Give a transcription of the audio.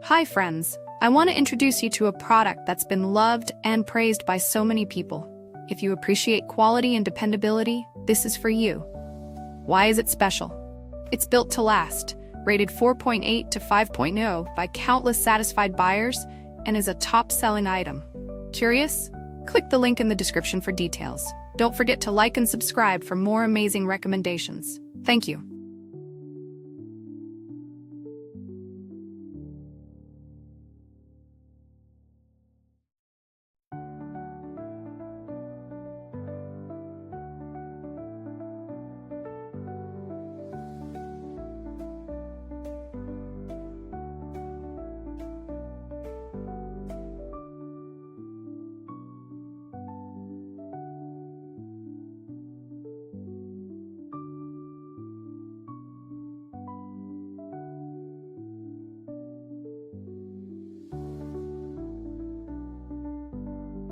Hi friends, I want to introduce you to a product that's been loved and praised by so many people. If you appreciate quality and dependability, this is for you. Why is it special? It's built to last, rated 4.8 to 5.0 by countless satisfied buyers, and is a top-selling item. Curious? Click the link in the description for details. Don't forget to like and subscribe for more amazing recommendations. Thank you.